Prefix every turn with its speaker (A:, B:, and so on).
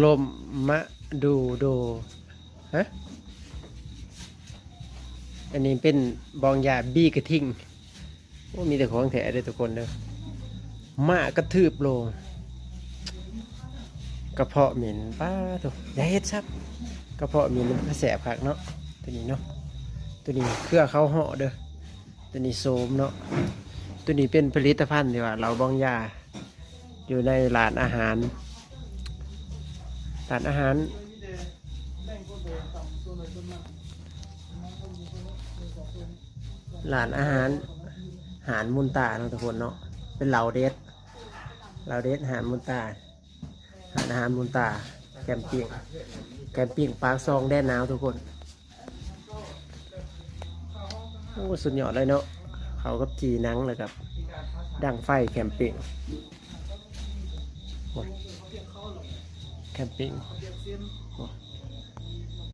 A: ลมมะดูโดฮะอันนี้เป็นบองยาบี้กระทิงโอ้มีแต่ของแถเลยทุกคนเด้อมะกระทืบลงกระเพาะเหม็นป้าตัวอย่าเฮ็ดซับกระเพาะเหม็นมันแสบคักเนาะตัวนี้เนาะตัวนี้เครือเขาห่อเด้อตัวนี้โสมเนาะตัวนี้เป็นผลิตภัณฑ์ที่ว่าเราบองยาอยู่ในร้านอาหารร้านอาหารร้านอาหารหารมุนตาเนาะทุกคนเนาะเป็นเหล่าเดชหารมุนตาหารอาหารมุนตาแกมปิ้งปากซองแดนหนาวทุกคนโอ้สุดยอดเลยเนาะเขากับจีหนังเลยกับดังไฟแคมปิ้งโอ้ยแคมปิ้งโอ้